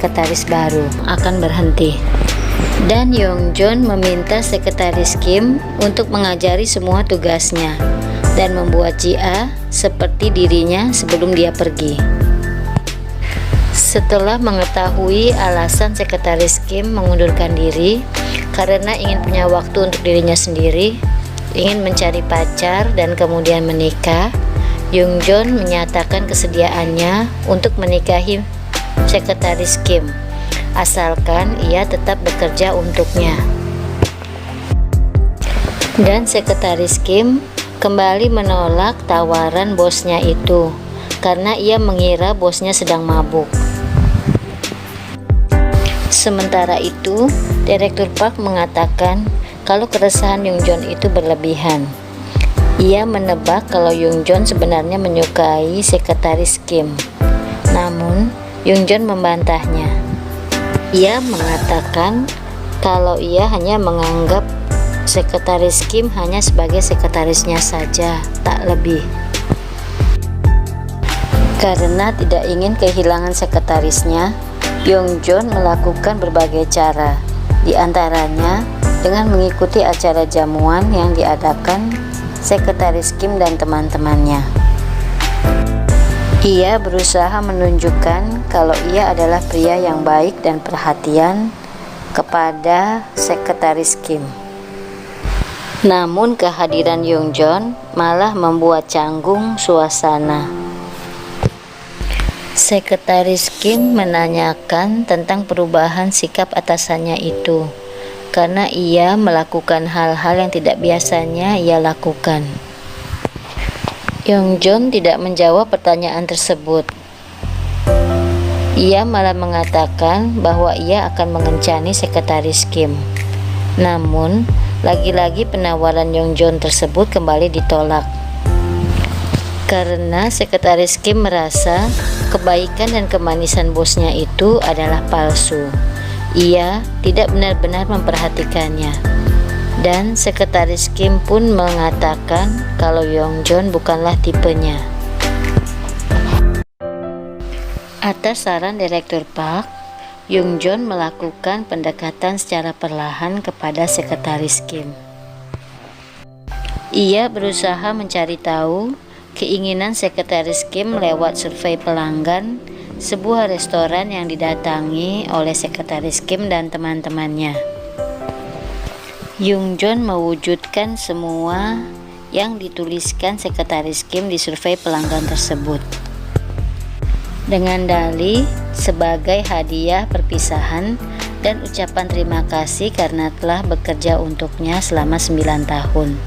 sekretaris baru akan berhenti. Dan Yongjoon meminta sekretaris Kim untuk mengajari semua tugasnya dan membuat Ji-a seperti dirinya sebelum dia pergi. Setelah mengetahui alasan sekretaris Kim mengundurkan diri karena ingin punya waktu untuk dirinya sendiri, ingin mencari pacar dan kemudian menikah, Yongjoon menyatakan kesediaannya untuk menikahi sekretaris Kim, asalkan ia tetap bekerja untuknya. Dan sekretaris Kim kembali menolak tawaran bosnya itu karena ia mengira bosnya sedang mabuk. Sementara itu, Direktur Park mengatakan kalau keresahan Yongjoon itu berlebihan. Ia menebak kalau Yongjoon sebenarnya menyukai sekretaris Kim. Namun, Yongjoon membantahnya. Ia mengatakan kalau ia hanya menganggap sekretaris Kim hanya sebagai sekretarisnya saja, tak lebih. Karena tidak ingin kehilangan sekretarisnya, Yongjoon melakukan berbagai cara, di antaranya dengan mengikuti acara jamuan yang diadakan sekretaris Kim dan teman-temannya. Ia berusaha menunjukkan kalau ia adalah pria yang baik dan perhatian kepada sekretaris Kim. Namun kehadiran Yongjoon malah membuat canggung suasana. Sekretaris Kim menanyakan tentang perubahan sikap atasannya itu karena ia melakukan hal-hal yang tidak biasanya ia lakukan. Yongjoon tidak menjawab pertanyaan tersebut. Ia malah mengatakan bahwa ia akan mengencani sekretaris Kim. Namun, lagi-lagi penawaran Yongjoon tersebut kembali ditolak. Karena sekretaris Kim merasa kebaikan dan kemanisan bosnya itu adalah palsu. Ia tidak benar-benar memperhatikannya. Dan sekretaris Kim pun mengatakan kalau Yongjoon bukanlah tipenya. Atas saran Direktur Park, Yongjoon melakukan pendekatan secara perlahan kepada sekretaris Kim. Ia berusaha mencari tahu keinginan sekretaris Kim lewat survei pelanggan sebuah restoran yang didatangi oleh sekretaris Kim dan teman-temannya. Yongjoon mewujudkan semua yang dituliskan sekretaris Kim di survei pelanggan tersebut dengan dalih sebagai hadiah perpisahan dan ucapan terima kasih karena telah bekerja untuknya selama 9 tahun.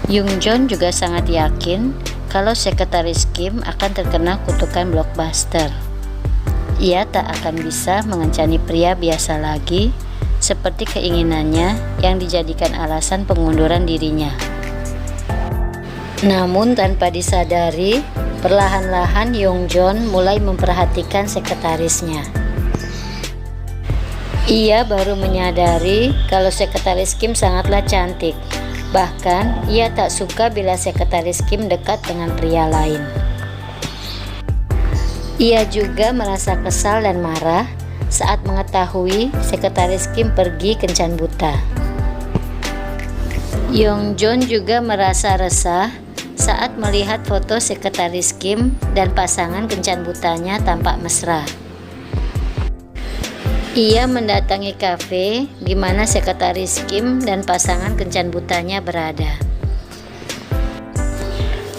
Yongjoon juga sangat yakin kalau sekretaris Kim akan terkena kutukan blockbuster. Ia tak akan bisa mengencani pria biasa lagi seperti keinginannya yang dijadikan alasan pengunduran dirinya. Namun tanpa disadari, perlahan-lahan Yongjoon mulai memperhatikan sekretarisnya. Ia baru menyadari kalau sekretaris Kim sangatlah cantik. Bahkan, ia tak suka bila sekretaris Kim dekat dengan pria lain. Ia juga merasa kesal dan marah saat mengetahui sekretaris Kim pergi kencan buta. Yongjoon juga merasa resah saat melihat foto sekretaris Kim dan pasangan kencan butanya tampak mesra. Ia mendatangi kafe di mana sekretaris Kim dan pasangan kencan butanya berada.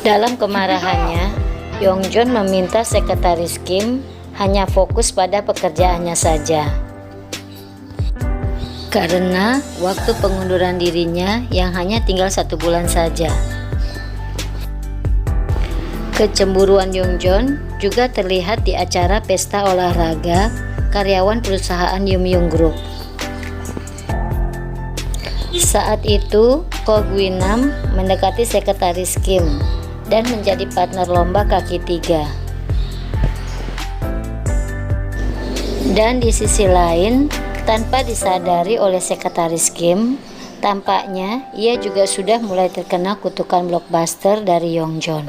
Dalam kemarahannya, Yongjoon meminta sekretaris Kim hanya fokus pada pekerjaannya saja. Karena waktu pengunduran dirinya yang hanya tinggal 1 bulan saja. Kecemburuan Yongjoon juga terlihat di acara pesta olahraga karyawan perusahaan Yumyung Group. Saat itu, Ko Gwinam mendekati sekretaris Kim dan menjadi partner lomba kaki 3. Dan di sisi lain, tanpa disadari oleh sekretaris Kim, tampaknya ia juga sudah mulai terkena kutukan blockbuster dari Yongjoon.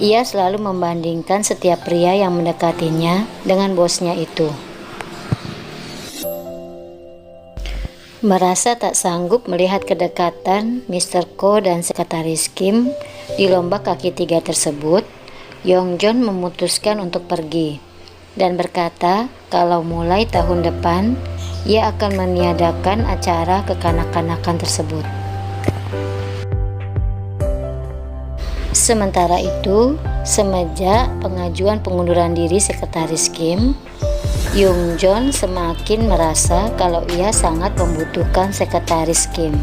Ia selalu membandingkan setiap pria yang mendekatinya dengan bosnya itu. Merasa tak sanggup melihat kedekatan Mr. Ko dan Sekretaris Kim di lomba kaki 3 tersebut, Yongjon memutuskan untuk pergi dan berkata kalau mulai tahun depan ia akan meniadakan acara kekanak-kanakan tersebut. Sementara itu, semenjak pengajuan pengunduran diri Sekretaris Kim, Yongjon semakin merasa kalau ia sangat membutuhkan Sekretaris Kim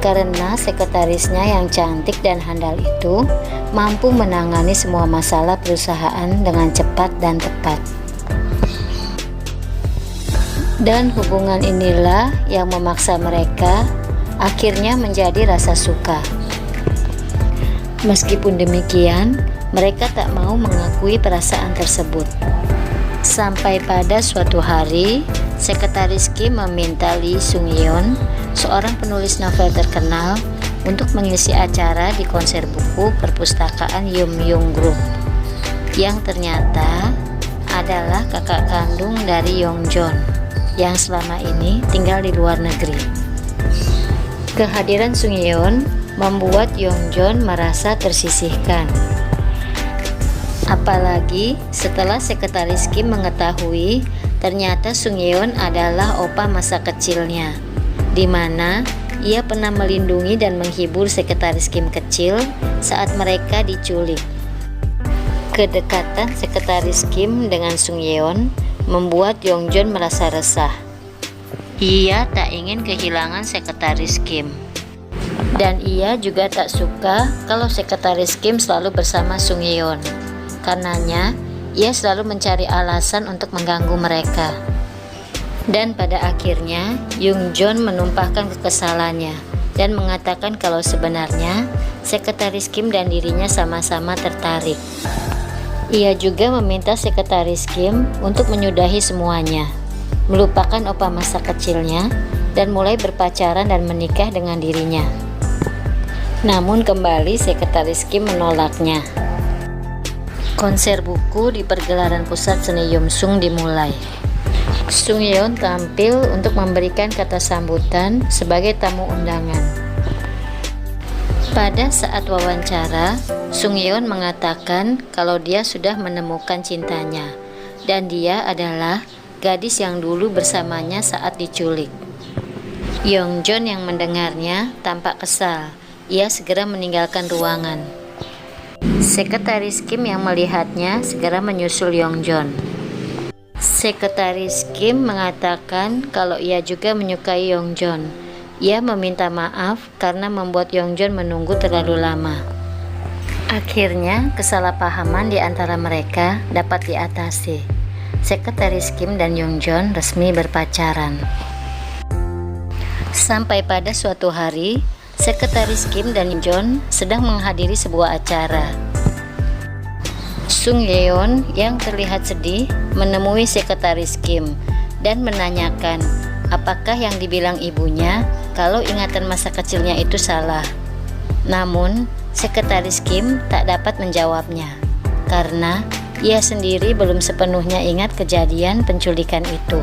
karena sekretarisnya yang cantik dan handal itu mampu menangani semua masalah perusahaan dengan cepat dan tepat. Dan hubungan inilah yang memaksa mereka akhirnya menjadi rasa suka. Meskipun demikian, mereka tak mau mengakui perasaan tersebut. Sampai pada suatu hari, Sekretaris Kim meminta Lee Sung Yeon, seorang penulis novel terkenal, untuk mengisi acara di konser buku perpustakaan Yum Young Group, yang ternyata adalah kakak kandung dari Yongjon yang selama ini tinggal di luar negeri. Kehadiran Sung Yeon membuat Yongjon merasa tersisihkan. Apalagi setelah Sekretaris Kim mengetahui ternyata Sung Yeon adalah opa masa kecilnya, di mana ia pernah melindungi dan menghibur Sekretaris Kim kecil saat mereka diculik. Kedekatan Sekretaris Kim dengan Sung Yeon membuat Yongjon merasa resah. Ia tak ingin kehilangan Sekretaris Kim. Dan ia juga tak suka kalau Sekretaris Kim selalu bersama Sung Yeon. Karenanya, ia selalu mencari alasan untuk mengganggu mereka. Dan pada akhirnya, Yongjon menumpahkan kekesalannya dan mengatakan kalau sebenarnya Sekretaris Kim dan dirinya sama-sama tertarik. Ia juga meminta Sekretaris Kim untuk menyudahi semuanya, melupakan opa masa kecilnya, dan mulai berpacaran dan menikah dengan dirinya. Namun kembali Sekretaris Kim menolaknya. Konser buku di pergelaran pusat seni Yumsung dimulai. Sung Yeon tampil untuk memberikan kata sambutan sebagai tamu undangan. Pada saat wawancara, Sung Yeon mengatakan kalau dia sudah menemukan cintanya dan dia adalah gadis yang dulu bersamanya saat diculik. Yongjon yang mendengarnya tampak kesal. Ia segera meninggalkan ruangan. Sekretaris Kim yang melihatnya segera menyusul Yongjon. Sekretaris Kim mengatakan kalau ia juga menyukai Yongjon. Ia meminta maaf karena membuat Yongjon menunggu terlalu lama. Akhirnya, kesalahpahaman di antara mereka dapat diatasi. Sekretaris Kim dan Yongjon resmi berpacaran. Sampai pada suatu hari, Sekretaris Kim dan Yongjon sedang menghadiri sebuah acara. Sung Yeon yang terlihat sedih menemui Sekretaris Kim dan menanyakan apakah yang dibilang ibunya kalau ingatan masa kecilnya itu salah. Namun, Sekretaris Kim tak dapat menjawabnya karena ia sendiri belum sepenuhnya ingat kejadian penculikan itu.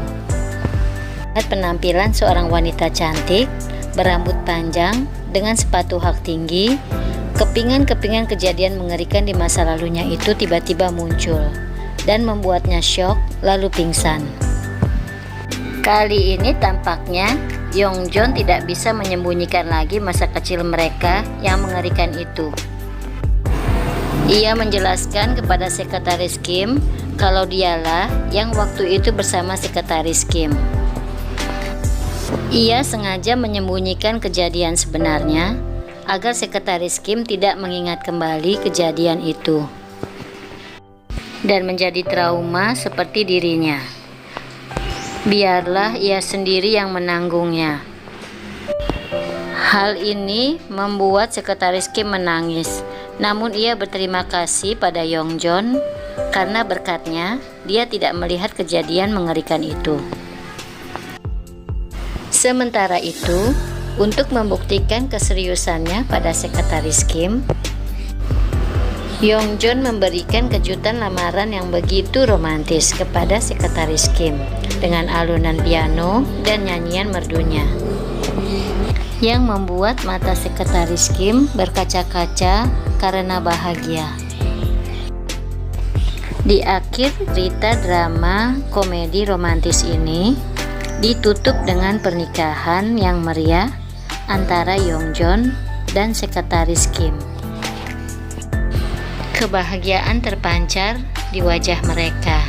Penampilan seorang wanita cantik, berambut panjang, dengan sepatu hak tinggi, kepingan-kepingan kejadian mengerikan di masa lalunya itu tiba-tiba muncul dan membuatnya syok lalu pingsan. Kali ini tampaknya Yongjon tidak bisa menyembunyikan lagi masa kecil mereka yang mengerikan itu. Ia menjelaskan kepada Sekretaris Kim kalau dialah yang waktu itu bersama Sekretaris Kim. Ia sengaja menyembunyikan kejadian sebenarnya agar Sekretaris Kim tidak mengingat kembali kejadian itu dan menjadi trauma seperti dirinya. Biarlah ia sendiri yang menanggungnya. Hal ini membuat Sekretaris Kim menangis, namun ia berterima kasih pada Yongjon karena berkatnya dia tidak melihat kejadian mengerikan itu. Sementara itu, untuk membuktikan keseriusannya pada Sekretaris Kim, Yongjoon memberikan kejutan lamaran yang begitu romantis kepada sekretaris Kim dengan alunan piano dan nyanyian merdunya yang membuat mata sekretaris Kim berkaca-kaca karena bahagia. Di akhir cerita drama komedi romantis ini ditutup dengan pernikahan yang meriah antara Yongjoon dan sekretaris Kim. Kebahagiaan terpancar di wajah mereka.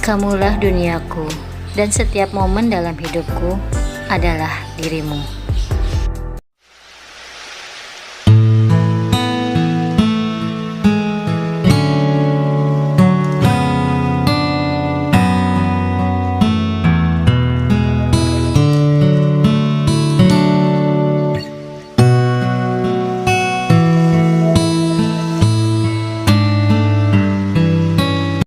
Kamulah duniaku, dan setiap momen dalam hidupku adalah dirimu.